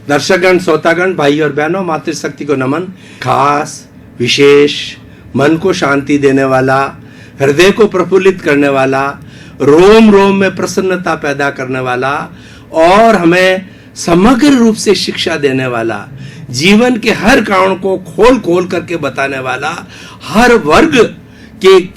दर्शकगण, श्रोतागण, भाई और बहनों, मातृशक्ति को नमन। खास, विशेष, मन को शांति देने वाला, हृदय को प्रफुल्लित करने वाला, रोम रोम में प्रसन्नता पैदा करने वाला और हमें समग्र रूप से शिक्षा देने वाला, जीवन के हर कारण को खोल खोल करके बताने वाला, हर वर्ग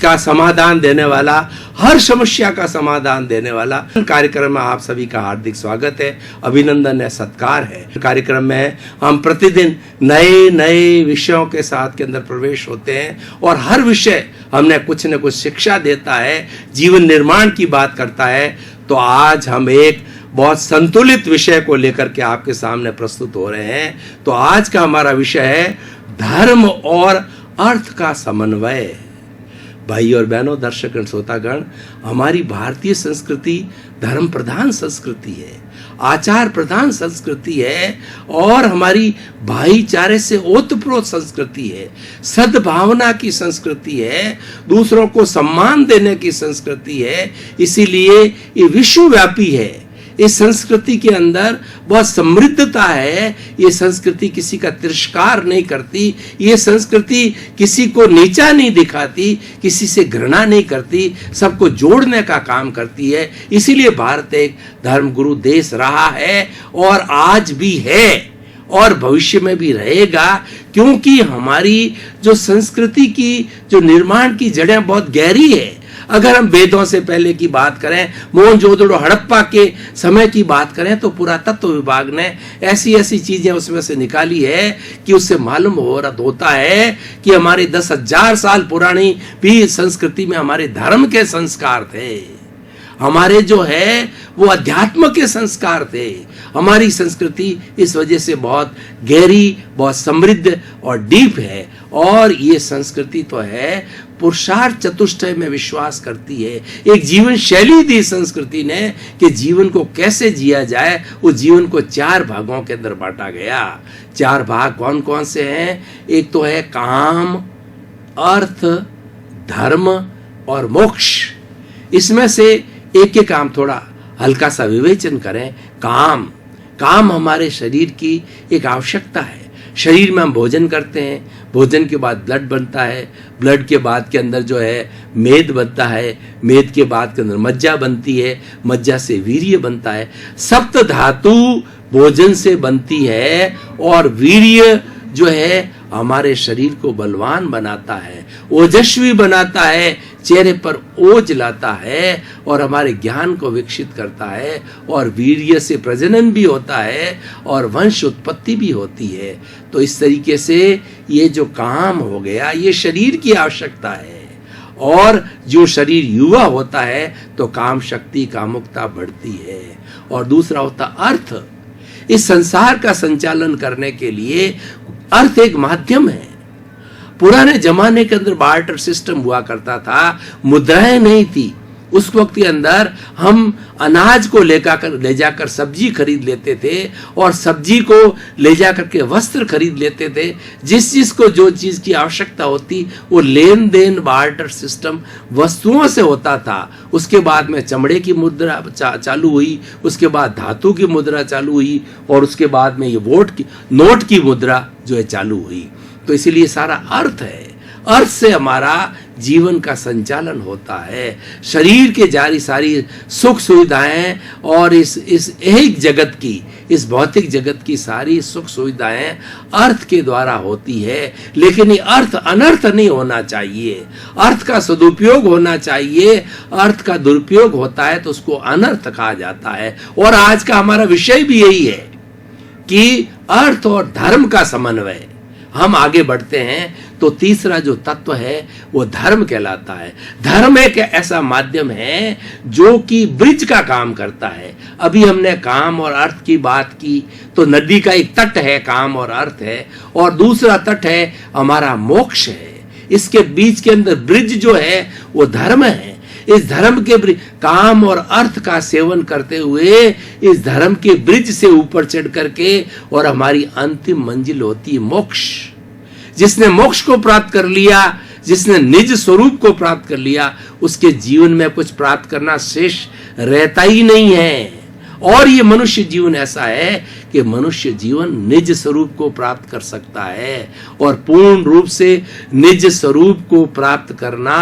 का समाधान देने वाला, हर समस्या का समाधान देने वाला कार्यक्रम में आप सभी का हार्दिक स्वागत है, अभिनंदन है, सत्कार है। कार्यक्रम में हम प्रतिदिन नए नए विषयों के साथ के अंदर प्रवेश होते हैं और हर विषय हमने कुछ न कुछ शिक्षा देता है, जीवन निर्माण की बात करता है। तो आज हम एक बहुत संतुलित विषय को लेकर के आपके सामने प्रस्तुत हो रहे हैं। तो आज का हमारा विषय है धर्म और अर्थ का समन्वय। भाई और बहनों, दर्शक श्रोतागण, हमारी भारतीय संस्कृति धर्म प्रधान संस्कृति है, आचार प्रधान संस्कृति है और हमारी भाईचारे से ओतप्रोत संस्कृति है, सद्भावना की संस्कृति है, दूसरों को सम्मान देने की संस्कृति है। इसीलिए ये विश्वव्यापी है। इस संस्कृति के अंदर बहुत समृद्धता है। ये संस्कृति किसी का तिरस्कार नहीं करती, ये संस्कृति किसी को नीचा नहीं दिखाती, किसी से घृणा नहीं करती, सबको जोड़ने का काम करती है। इसीलिए भारत एक धर्मगुरु देश रहा है और आज भी है और भविष्य में भी रहेगा, क्योंकि हमारी जो संस्कृति की जो निर्माण की जड़ें बहुत गहरी है। अगर हम वेदों से पहले की बात करें, मोहनजोदड़ो हड़प्पा के समय की बात करें, तो पुरातत्व विभाग ने ऐसी ऐसी चीजें उसमें से निकाली है कि उससे मालूम होता है कि हमारे 10,000 साल पुरानी भी संस्कृति में हमारे धर्म के संस्कार थे, हमारे जो है वो अध्यात्म के संस्कार थे। हमारी संस्कृति इस वजह से बहुत गहरी, बहुत समृद्ध और डीप है। और ये संस्कृति तो है पुरुषार्थ चतुष्टय में विश्वास करती है। एक जीवन शैली दी संस्कृति ने कि जीवन को कैसे जिया जाए। उस जीवन को 4 भागों के अंदर बांटा गया। 4 भाग कौन कौन से हैं? एक तो है काम, अर्थ, धर्म और मोक्ष। इसमें से एक के काम थोड़ा हल्का सा विवेचन करें। काम हमारे शरीर की एक आवश्यकता है। शरीर में हम भोजन करते हैं, भोजन के बाद ब्लड बनता है, ब्लड के बाद के अंदर जो है मेद बनता है, मेद के बाद के अंदर मज्जा बनती है, मज्जा से वीर्य बनता है। सप्त धातु भोजन से बनती है और वीर्य जो है हमारे शरीर को बलवान बनाता है, ओजस्वी बनाता है, चेहरे पर ओज लाता है और हमारे ज्ञान को विकसित करता है। और वीर्य से प्रजनन भी होता है और वंश उत्पत्ति भी होती है। तो इस तरीके से ये जो काम हो गया, ये शरीर की आवश्यकता है। और जो शरीर युवा होता है तो काम शक्ति, कामुकता बढ़ती है। और दूसरा होता अर्थ। इस संसार का संचालन करने के लिए अर्थ एक माध्यम है। पुराने जमाने के अंदर बार्टर सिस्टम हुआ करता था, मुद्राएं नहीं थी। उस वक्त के अंदर हम अनाज को ले जाकर सब्जी खरीद लेते थे और सब्जी को ले जाकर के वस्त्र खरीद लेते थे। जिसको जो चीज की आवश्यकता होती वो लेन देन बार्टर सिस्टम वस्तुओं से होता था। उसके बाद में चमड़े की मुद्रा चालू हुई, उसके बाद धातु की मुद्रा चालू हुई और उसके बाद में ये नोट की मुद्रा जो है चालू हुई। तो इसीलिए सारा अर्थ है। अर्थ से हमारा जीवन का संचालन होता है। शरीर के जारी सारी सुख सुविधाएं और इस एक जगत की, इस भौतिक जगत की सारी सुख सुविधाएं अर्थ के द्वारा होती है। लेकिन ये अर्थ अनर्थ नहीं होना चाहिए, अर्थ का सदुपयोग होना चाहिए। अर्थ का दुरुपयोग होता है तो उसको अनर्थ कहा जाता है। और आज का हमारा विषय भी यही है कि अर्थ और धर्म का समन्वय। हम आगे बढ़ते हैं तो तीसरा जो तत्व है वो धर्म कहलाता है। धर्म एक ऐसा माध्यम है जो कि ब्रिज का काम करता है। अभी हमने काम और अर्थ की बात की, तो नदी का एक तट है, काम और अर्थ है, और दूसरा तट है हमारा मोक्ष है। इसके बीच के अंदर ब्रिज जो है वो धर्म है। इस धर्म के काम और अर्थ का सेवन करते हुए इस धर्म के ब्रिज से ऊपर चढ़ करके और हमारी अंतिम मंजिल होती है मोक्ष। जिसने मोक्ष को प्राप्त कर लिया, जिसने निज स्वरूप को प्राप्त कर लिया, उसके जीवन में कुछ प्राप्त करना शेष रहता ही नहीं है। और ये मनुष्य जीवन ऐसा है कि मनुष्य जीवन निज स्वरूप को प्राप्त कर सकता है, और पूर्ण रूप से निज स्वरूप को प्राप्त करना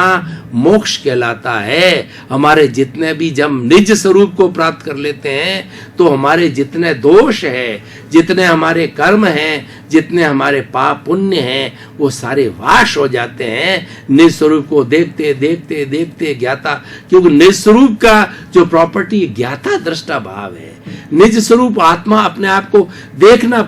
मोक्ष कहलाता है। हमारे जितने भी जब निज स्वरूप को प्राप्त कर लेते हैं तो हमारे जितने दोष है, जितने हमारे कर्म हैं, जितने हमारे पाप पुण्य हैं, वो सारे वाश हो जाते हैं निज स्वरूप को देखते देखते देखते। ज्ञाता, क्योंकि निज स्वरूप का जो प्रॉपर्टी ज्ञाता दृष्टा भाव है, निज स्वरूप आत्मा अपने आप को देखना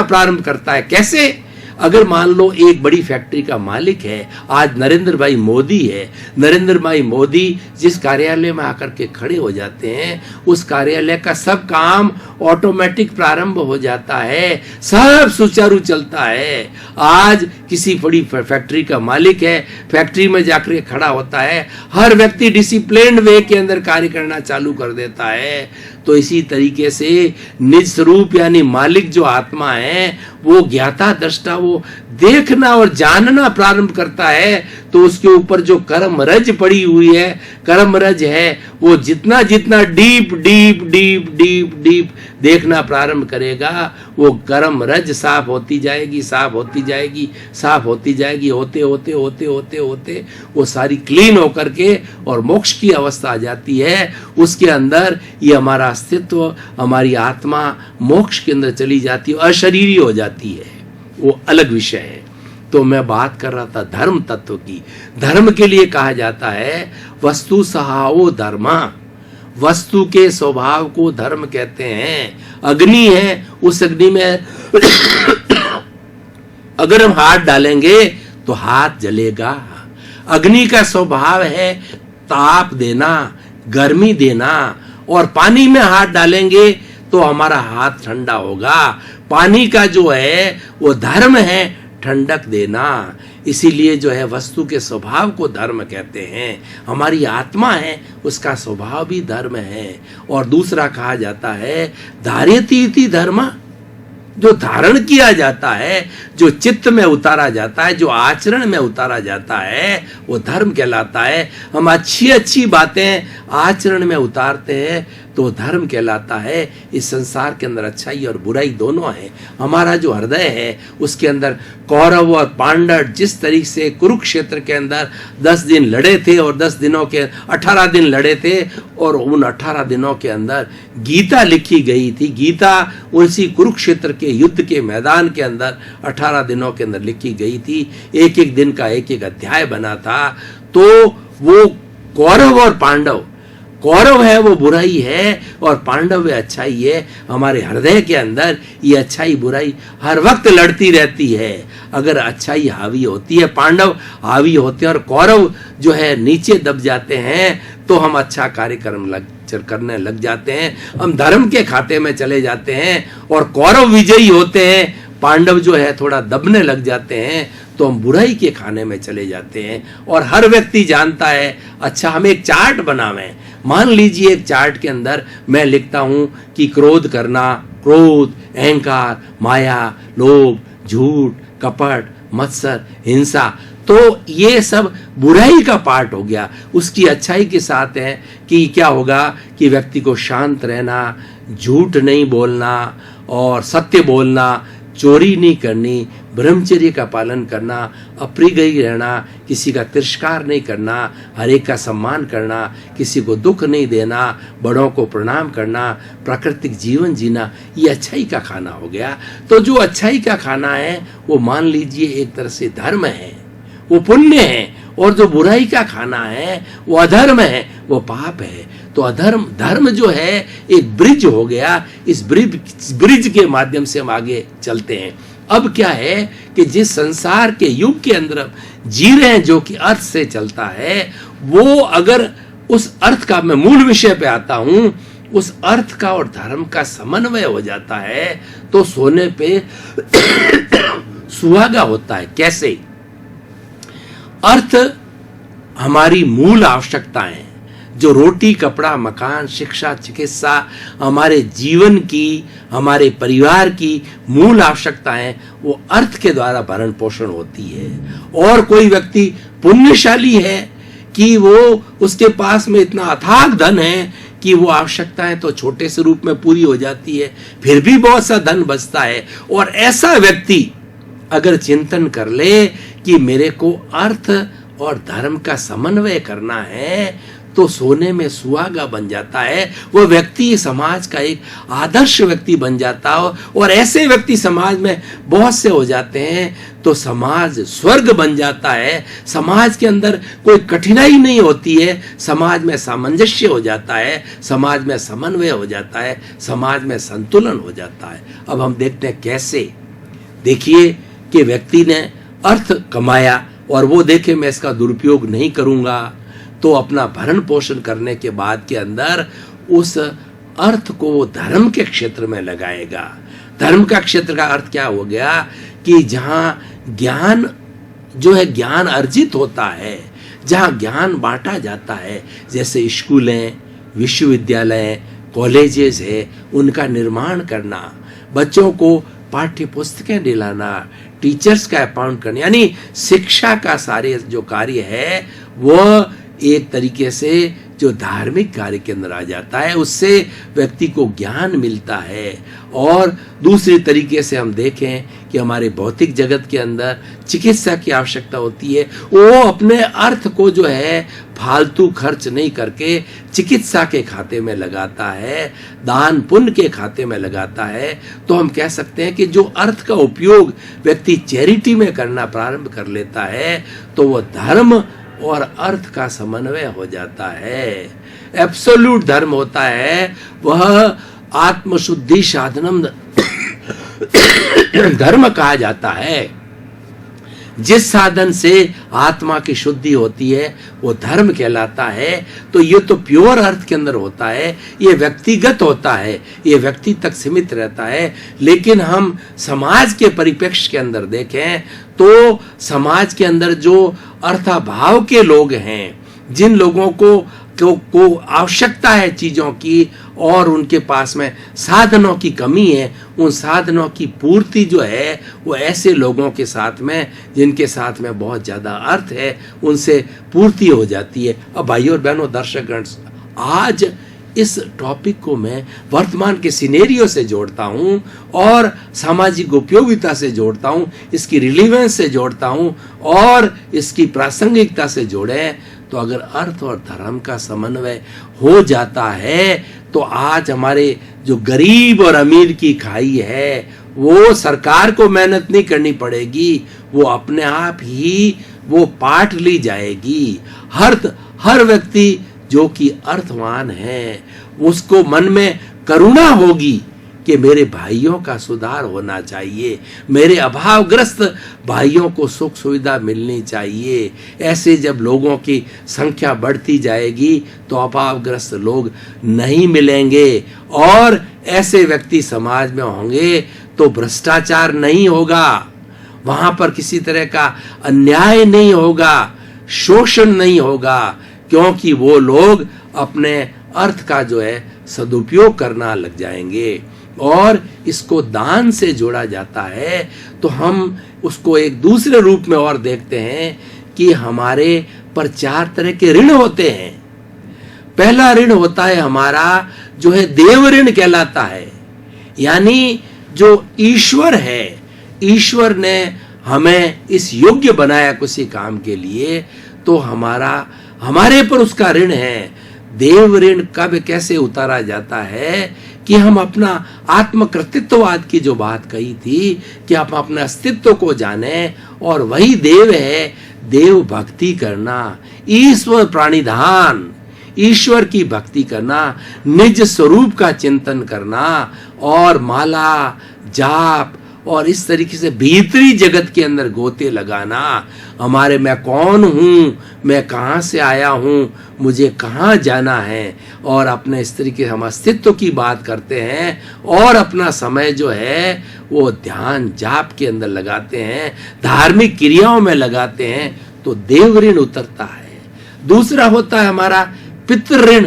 प्रारंभ करता है। कैसे? अगर मान लो एक बड़ी फैक्ट्री का मालिक है, आज नरेंद्र भाई मोदी है, नरेंद्र भाई मोदी जिस कार्यालय में आकर के खड़े हो जाते हैं, उस कार्यालय का सब काम ऑटोमेटिक प्रारंभ हो जाता है, सब सुचारू चलता है। आज किसी बड़ी फैक्ट्री का मालिक है, फैक्ट्री में जाकर खड़ा होता है, हर व्यक्ति डिसिप्लिन्ड वे के अंदर कार्य करना चालू कर देता है। तो इसी तरीके से निज स्वरूप यानी मालिक जो आत्मा है, वो ज्ञाता दृष्टा, वो देखना और जानना प्रारंभ करता है, तो उसके ऊपर जो कर्म रज पड़ी हुई है, कर्म रज है, वो जितना जितना deep deep deep deep deep देखना प्रारंभ करेगा, वो कर्म रज साफ होती जाएगी, साफ होती जाएगी, साफ होती जाएगी, होते होते होते होते होते वो सारी क्लीन होकर के और मोक्ष की अवस्था आ जाती है। उसके अंदर ये हमारा अस्तित्व, हमारी आत्मा मोक्ष के अंदर चली जाती है, अशरीरी हो जाती है, वो अलग विषय है। तो मैं बात कर रहा था धर्म तत्व की। धर्म के लिए कहा जाता है वस्तु सहावो धर्मा, वस्तु के स्वभाव को धर्म कहते हैं। अग्नि है, उस अग्नि में अगर हम हाथ डालेंगे तो हाथ जलेगा। अग्नि का स्वभाव है ताप देना, गर्मी देना, और पानी में हाथ डालेंगे तो हमारा हाथ ठंडा होगा। पानी का जो है वो धर्म है ठंडक देना। इसीलिए जो है वस्तु के स्वभाव को धर्म कहते हैं। हमारी आत्मा है, उसका स्वभाव भी धर्म है। और दूसरा कहा जाता है धार्यति इति धर्म, जो धारण किया जाता है, जो चित्त में उतारा जाता है, जो आचरण में उतारा जाता है, वो धर्म कहलाता है। हम अच्छी अच्छी बातें आचरण में उतारते हैं तो धर्म कहलाता है। इस संसार के अंदर अच्छाई और बुराई दोनों है। हमारा जो हृदय है उसके अंदर कौरव और पांडव जिस तरीके से कुरुक्षेत्र के अंदर 10 दिन लड़े थे और 10 दिनों के 18 दिन लड़े थे, और उन 18 दिनों के अंदर गीता लिखी गई थी। गीता उसी कुरुक्षेत्र के युद्ध के मैदान के अंदर 18 दिनों के अंदर लिखी गई थी। एक एक दिन का एक एक अध्याय बना था। तो वो कौरव और पांडव, कौरव है वो बुराई है और पांडव है अच्छाई है। हमारे हृदय के अंदर ये अच्छाई बुराई हर वक्त लड़ती रहती है। अगर अच्छाई हावी होती है, पांडव हावी होते हैं और कौरव जो है नीचे दब जाते हैं, तो हम अच्छा कार्यक्रम करने लग जाते हैं, हम धर्म के खाते में चले जाते हैं। और कौरव विजयी होते हैं, पांडव जो है थोड़ा दबने लग जाते हैं, तो हम बुराई के खाने में चले जाते हैं। और हर व्यक्ति जानता है, अच्छा हम एक चार्ट बनावें। मान लीजिए एक चार्ट के अंदर मैं लिखता हूं कि क्रोध करना, क्रोध, अहंकार, माया, लोभ, झूठ, कपट, मत्सर, हिंसा, तो ये सब बुराई का पार्ट हो गया। उसकी अच्छाई के साथ है कि क्या होगा कि व्यक्ति को शांत रहना, झूठ नहीं बोलना और सत्य बोलना, चोरी नहीं करनी, ब्रह्मचर्य का पालन करना, अप्रिय रहना, किसी का तिरस्कार नहीं करना, हर एक का सम्मान करना, किसी को दुख नहीं देना, बड़ों को प्रणाम करना, प्राकृतिक जीवन जीना, ये अच्छाई का खाना हो गया। तो जो अच्छाई का खाना है वो मान लीजिए एक तरह से धर्म है, वो पुण्य है। और जो बुराई का खाना है वो अधर्म है, वो पाप है। तो अधर्म धर्म जो है एक ब्रिज हो गया। इस ब्रिज के माध्यम से हम आगे चलते हैं। अब क्या है कि जिस संसार के युग के अंदर जी रहे हैं, जो कि अर्थ से चलता है, वो अगर उस अर्थ का, मैं मूल विषय पे आता हूं, उस अर्थ का और धर्म का समन्वय हो जाता है तो सोने पे सुहागा होता है। कैसे? अर्थ हमारी मूल आवश्यकताएं, जो रोटी, कपड़ा, मकान, शिक्षा, चिकित्सा, हमारे जीवन की, हमारे परिवार की मूल आवश्यकताएं, वो अर्थ के द्वारा भरण पोषण होती है। और कोई व्यक्ति पुण्यशाली है कि वो उसके पास में इतना अथाग धन है कि वो आवश्यकताएं तो छोटे से रूप में पूरी हो जाती है, फिर भी बहुत सा धन बचता है। और ऐसा व्यक्ति अगर चिंतन कर ले कि मेरे को अर्थ और धर्म का समन्वय करना है, तो सोने में सुहागा बन जाता है। वो व्यक्ति समाज का एक आदर्श व्यक्ति बन जाता हो, और ऐसे व्यक्ति समाज में बहुत से हो जाते हैं तो समाज स्वर्ग बन जाता है। समाज के अंदर कोई कठिनाई नहीं होती है, समाज में सामंजस्य हो जाता है, समाज में समन्वय हो जाता है, समाज में संतुलन हो जाता है। अब हम देखते हैं कैसे। देखिए कि व्यक्ति ने अर्थ कमाया और वो देखे मैं इसका दुरुपयोग नहीं करूंगा, तो अपना भरण पोषण करने के बाद के अंदर उस अर्थ को वो धर्म के क्षेत्र में लगाएगा। धर्म का क्षेत्र का अर्थ क्या हो गया कि जहां ज्ञान जो है ज्ञान अर्जित होता है, जहां ज्ञान बांटा जाता है, जैसे स्कूलें, विश्वविद्यालय, कॉलेजेस है, उनका निर्माण करना, बच्चों को पाठ्य पुस्तकें दिलाना, टीचर्स का अपॉइंट करना, यानी शिक्षा का सारे जो कार्य है वो एक तरीके से जो धार्मिक कार्य के अंदर आ जाता है, उससे व्यक्ति को ज्ञान मिलता है। और दूसरी तरीके से हम देखें कि हमारे भौतिक जगत के अंदर चिकित्सा की आवश्यकता होती है, वो अपने अर्थ को जो है फालतू खर्च नहीं करके चिकित्सा के खाते में लगाता है, दान पुण्य के खाते में लगाता है। तो हम कह सकते हैं कि जो अर्थ का उपयोग व्यक्ति चैरिटी में करना प्रारंभ कर लेता है, तो वह धर्म और अर्थ का समन्वय हो जाता है। एब्सोल्यूट धर्म होता है वह आत्मशुद्धि साधनम धर्म कहा जाता है। जिस साधन से आत्मा की शुद्धि होती है वो धर्म कहलाता है। तो ये तो प्योर अर्थ के अंदर होता है, ये व्यक्तिगत होता है, ये व्यक्ति तक सीमित रहता है। लेकिन हम समाज के परिप्रेक्ष्य के अंदर देखें तो समाज के अंदर जो अर्थाभाव के लोग हैं, जिन लोगों को आवश्यकता है चीजों की और उनके पास में साधनों की कमी है, उन साधनों की पूर्ति जो है वो ऐसे लोगों के साथ में जिनके साथ में बहुत ज्यादा अर्थ है उनसे पूर्ति हो जाती है। अब भाइयों और बहनों, दर्शकगण, आज इस टॉपिक को मैं वर्तमान के सिनेरियो से जोड़ता हूं और सामाजिक उपयोगिता से जोड़ता हूं, इसकी रिलीवेंस से जोड़ता हूं और इसकी प्रासंगिकता से जोड़े। तो अगर अर्थ और धर्म का समन्वय हो जाता है तो आज हमारे जो गरीब और अमीर की खाई है वो सरकार को मेहनत नहीं करनी पड़ेगी, वो अपने आप ही वो पाट ली जाएगी। हर व्यक्ति जो कि अर्थवान है उसको मन में करुणा होगी कि मेरे भाइयों का सुधार होना चाहिए, मेरे अभावग्रस्त भाइयों को सुख सुविधा मिलनी चाहिए। ऐसे जब लोगों की संख्या बढ़ती जाएगी तो अभावग्रस्त लोग नहीं मिलेंगे और ऐसे व्यक्ति समाज में होंगे तो भ्रष्टाचार नहीं होगा, वहां पर किसी तरह का अन्याय नहीं होगा, शोषण नहीं होगा, क्योंकि वो लोग अपने अर्थ का जो है सदुपयोग करना लग जाएंगे। और इसको दान से जोड़ा जाता है तो हम उसको एक दूसरे रूप में और देखते हैं कि हमारे पर 4 तरह के ऋण होते हैं। पहला ऋण होता है हमारा जो है देव ऋण कहलाता है, यानी जो ईश्वर है, ईश्वर ने हमें इस योग्य बनाया किसी काम के लिए, तो हमारे पर उसका ऋण है। देव ऋण कब कैसे उतारा जाता है कि हम अपना आत्मकृतित्ववाद की जो बात कही थी कि आप अपने अस्तित्व को जाने और वही देव है। देव भक्ति करना, ईश्वर प्राणिधान, ईश्वर की भक्ति करना, निज स्वरूप का चिंतन करना और माला जाप और इस तरीके से भीतरी जगत के अंदर गोते लगाना। हमारे मैं कौन हूँ, मैं कहाँ से आया हूँ, मुझे कहाँ जाना है, और अपने इस तरीके से हम अस्तित्व की बात करते हैं और अपना समय जो है वो ध्यान जाप के अंदर लगाते हैं, धार्मिक क्रियाओं में लगाते हैं, तो देव ऋण उतरता है। दूसरा होता है हमारा पितृ ऋण,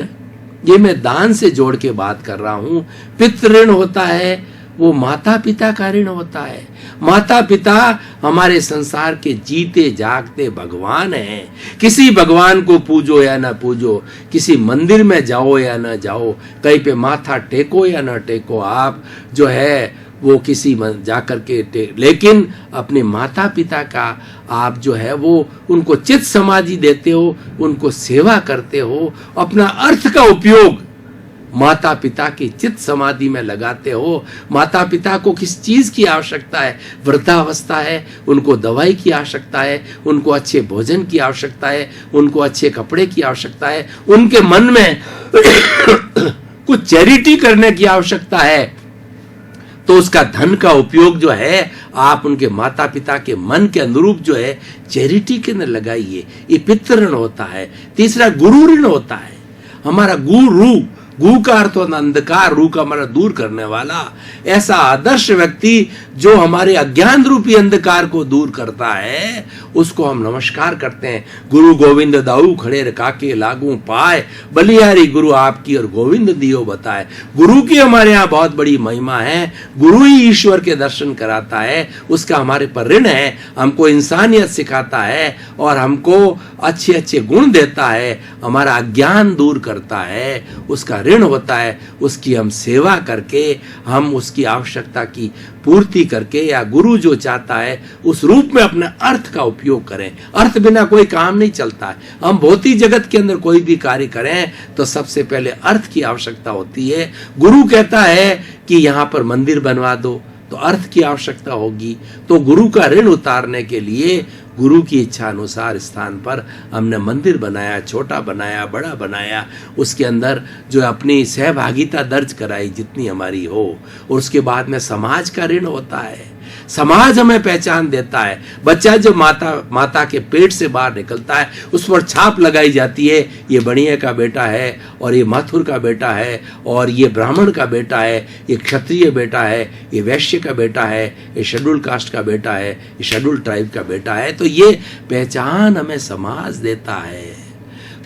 ये मैं दान से जोड़ के बात कर रहा हूँ। पितृ ऋण होता है वो माता पिता का ऋण होता है। माता पिता हमारे संसार के जीते जागते भगवान हैं। किसी भगवान को पूजो या ना पूजो, किसी मंदिर में जाओ या ना जाओ, कहीं पे माथा टेको या ना टेको, आप जो है वो किसी जाकर के लेकिन अपने माता पिता का आप जो है वो उनको चित्त समाधि देते हो, उनको सेवा करते हो, अपना अर्थ का उपयोग माता पिता की चित्त समाधि में लगाते हो। माता पिता को किस चीज की आवश्यकता है? वृद्धावस्था है, उनको दवाई की आवश्यकता है, उनको अच्छे भोजन की आवश्यकता है, उनको अच्छे कपड़े की आवश्यकता है, उनके मन में कुछ चैरिटी करने की आवश्यकता है, तो उसका धन का उपयोग जो है आप उनके माता पिता के मन के अनुरूप जो है चैरिटी के अंदर लगाइए। ये पितृ ऋण होता है। तीसरा गुरु ऋण होता है। हमारा गुरु, गु का अर्थ होता अंधकार, रू का हमारा दूर करने वाला, ऐसा आदर्श व्यक्ति जो हमारे अज्ञान रूपी अंधकार को दूर करता है, उसको हम नमस्कार करते हैं। गुरु गोविंद दाऊ खड़े रखा के लागू पाए, बलिहारी गुरु आपकी और गोविंद दियो बताए। गुरु की हमारे यहाँ बहुत बड़ी महिमा है। गुरु ही ईश्वर के दर्शन कराता है, उसका हमारे पर ऋण है। हमको इंसानियत सिखाता है और हमको अच्छे अच्छे गुण देता है, हमारा अज्ञान दूर करता है, उसका ऋण होता है। उसकी हम सेवा करके, हम उसकी आवश्यकता की पूर्ति करके, या गुरु जो चाहता है उस रूप में अपने अर्थ का उपयोग करें। अर्थ बिना कोई काम नहीं चलता है। हम भौतिक जगत के अंदर कोई भी कार्य करें तो सबसे पहले अर्थ की आवश्यकता होती है। गुरु कहता है कि यहाँ पर मंदिर बनवा दो, तो अर्थ की आवश्यकता होगी। तो गुरु का ऋण उतारने के लिए गुरु की इच्छा अनुसार स्थान पर हमने मंदिर बनाया, छोटा बनाया, बड़ा बनाया, उसके अंदर जो अपनी सहभागिता दर्ज कराई जितनी हमारी हो। और उसके बाद में समाज का ऋण होता है। समाज हमें पहचान देता है। बच्चा जो माता के पेट से बाहर निकलता है, उस पर छाप लगाई जाती है, ये बणिया का बेटा है, और ये माथुर का बेटा है, और ये ब्राह्मण का बेटा है, ये क्षत्रिय बेटा है, ये वैश्य का बेटा है, ये शेड्यूल कास्ट का बेटा है, ये शेड्यूल ट्राइब का बेटा है। तो ये पहचान हमें समाज देता है।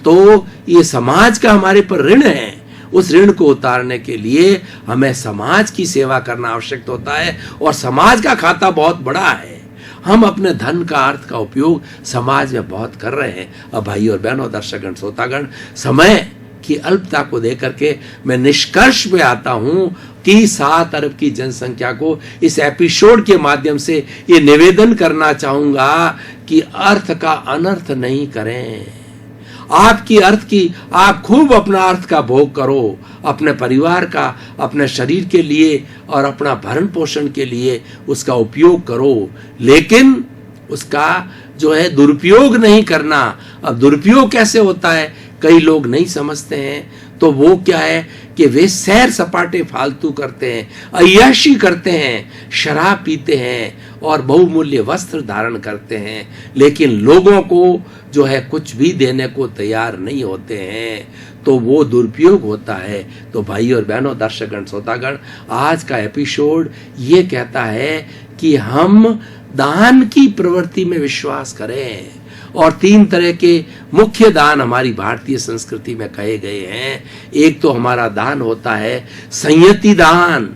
तो ये समाज का हमारे पर ऋण है। उस ऋण को उतारने के लिए हमें समाज की सेवा करना आवश्यक होता है, और समाज का खाता बहुत बड़ा है। हम अपने धन का, अर्थ का उपयोग समाज में बहुत कर रहे हैं। अब भाई और बहनों, दर्शकगण, श्रोतागण, समय की अल्पता को देकर के मैं निष्कर्ष पे आता हूं कि 7 अरब की जनसंख्या को इस एपिसोड के माध्यम से ये निवेदन करना चाहूंगा कि अर्थ का अनर्थ नहीं करें। आपकी अर्थ की आप खूब अपना अर्थ का भोग करो, अपने परिवार का, अपने शरीर के लिए और अपना भरण पोषण के लिए उसका उपयोग करो, लेकिन उसका जो है दुरुपयोग नहीं करना। अब दुरुपयोग कैसे होता है कई लोग नहीं समझते हैं। तो वो क्या है कि वे सैर सपाटे फालतू करते हैं, अय्याशी करते हैं, शराब पीते हैं और बहुमूल्य वस्त्र धारण करते हैं, लेकिन लोगों को जो है कुछ भी देने को तैयार नहीं होते हैं। तो वो दुरुपयोग होता है। तो भाई और बहनों, दर्शकगण, श्रोतागण, आज का एपिसोड ये कहता है कि हम दान की प्रवृत्ति में विश्वास करें। और 3 तरह के मुख्य दान हमारी भारतीय संस्कृति में कहे गए हैं। एक तो हमारा दान होता है संयति दान,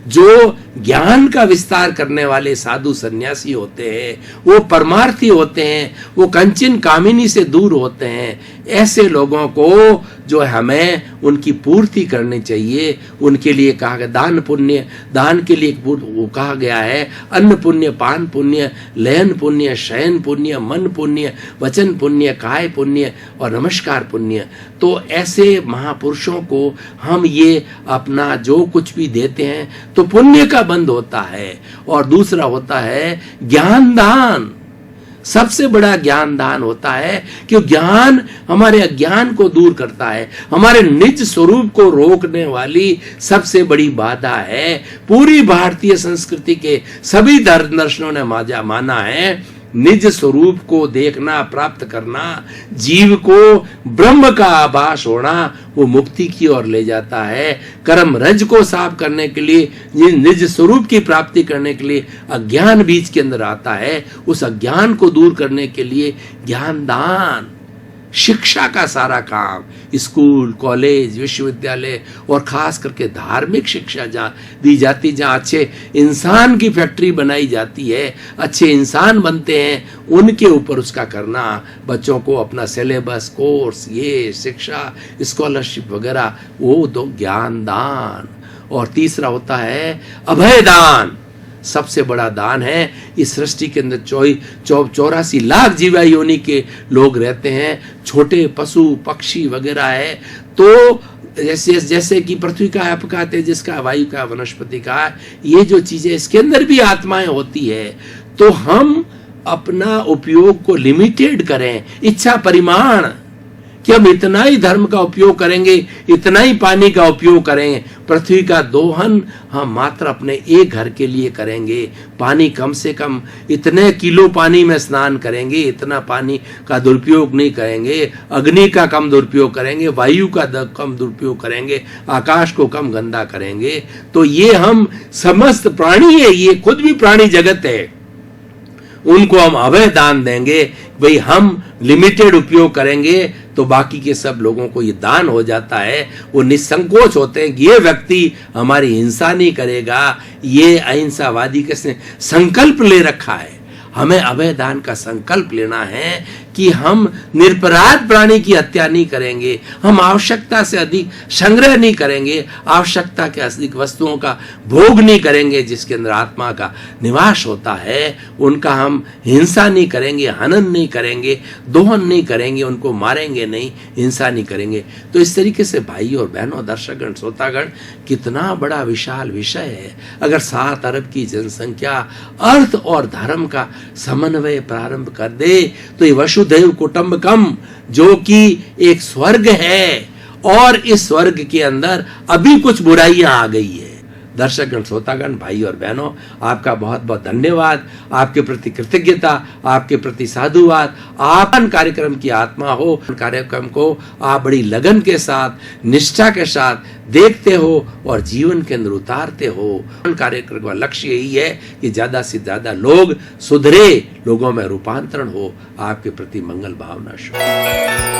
जो ज्ञान का विस्तार करने वाले साधु सन्यासी होते हैं, वो परमार्थी होते हैं, वो कंचन कामिनी से दूर होते हैं। ऐसे लोगों को जो है हमें उनकी पूर्ति करनी चाहिए। उनके लिए कहा गया दान पुण्य, दान के लिए वो कहा गया है अन्न पुण्य, पान पुण्य, लयन पुण्य, शयन पुण्य, मन पुण्य, वचन पुण्य, काय पुण्य और नमस्कार पुण्य। तो ऐसे महापुरुषों को हम ये अपना जो कुछ भी देते हैं तो पुण्य का बंद होता है। और दूसरा होता है ज्ञान दान। सबसे बड़ा ज्ञान दान होता है कि ज्ञान हमारे अज्ञान को दूर करता है, हमारे निज स्वरूप को रोकने वाली सबसे बड़ी बाधा है। पूरी भारतीय संस्कृति के सभी धर्म दर्शनों ने माना है निज स्वरूप को देखना, प्राप्त करना, जीव को ब्रह्म का आभास होना, वो मुक्ति की ओर ले जाता है। कर्म रज को साफ करने के लिए, निज स्वरूप की प्राप्ति करने के लिए अज्ञान बीज के अंदर आता है। उस अज्ञान को दूर करने के लिए ज्ञान दान, शिक्षा का सारा काम, स्कूल, कॉलेज, विश्वविद्यालय और खास करके धार्मिक शिक्षा जहाँ दी जाती, जहाँ अच्छे इंसान की फैक्ट्री बनाई जाती है, अच्छे इंसान बनते हैं, उनके ऊपर उसका करना, बच्चों को अपना सिलेबस, कोर्स, ये शिक्षा, स्कॉलरशिप वगैरह, वो दो ज्ञान दान। और तीसरा होता है अभय दान। सबसे बड़ा दान है, इस सृष्टि के अंदर 84 लाख जीवा योनि के लोग रहते हैं, छोटे पशु पक्षी वगैरह है। तो जैसे कि पृथ्वी का है, आपका तेजस का, वायु का, वनस्पति का, ये जो चीजें इसके अंदर भी आत्माएं होती है। तो हम अपना उपयोग को लिमिटेड करें, इच्छा परिमाण, कि हम इतना ही धर्म का उपयोग करेंगे, इतना ही पानी का उपयोग करेंगे। पृथ्वी का दोहन हम मात्र अपने एक घर के लिए करेंगे, पानी कम से कम इतने किलो पानी में स्नान करेंगे, इतना पानी का दुरुपयोग नहीं करेंगे, अग्नि का कम दुरुपयोग करेंगे, वायु का कम दुरुपयोग करेंगे, आकाश को कम गंदा करेंगे। तो ये हम समस्त प्राणी है, ये खुद भी प्राणी जगत है, उनको हम अभय दान देंगे। भाई हम लिमिटेड उपयोग करेंगे तो बाकी के सब लोगों को ये दान हो जाता है। वो निसंकोच होते हैं कि ये व्यक्ति हमारी हिंसा नहीं करेगा, ये अहिंसावादी किसने संकल्प ले रखा है। हमें अभय दान का संकल्प लेना है कि हम निरपराध प्राणी की हत्या नहीं करेंगे, हम आवश्यकता से अधिक संग्रह नहीं करेंगे, आवश्यकता के अधिक वस्तुओं का भोग नहीं करेंगे, जिसके अंदर आत्मा का निवास होता है उनका हम हिंसा नहीं करेंगे, हनन नहीं करेंगे, दोहन नहीं करेंगे, उनको मारेंगे नहीं, हिंसा नहीं करेंगे। तो इस तरीके से भाई और बहनों, दर्शकगण, श्रोतागण, कितना बड़ा विशाल विषय है। अगर 7 अरब की जनसंख्या अर्थ और धर्म का समन्वय प्रारंभ कर दे तो ये वसुधैव कुटुंबकम, जो कि एक स्वर्ग है, और इस स्वर्ग के अंदर अभी कुछ बुराइयां आ गई है। दर्शकगण, श्रोतागण, भाई और बहनों, आपका बहुत बहुत धन्यवाद, आपके प्रति कृतज्ञता, आपके प्रति साधुवाद। आप कार्यक्रम की आत्मा हो, कार्यक्रम को आप बड़ी लगन के साथ, निष्ठा के साथ देखते हो और जीवन के अंदर उतारते हो। कार्यक्रम का लक्ष्य यही है कि ज्यादा से ज्यादा लोग सुधरे, लोगों में रूपांतरण हो। आपके प्रति मंगल भावना शुभ।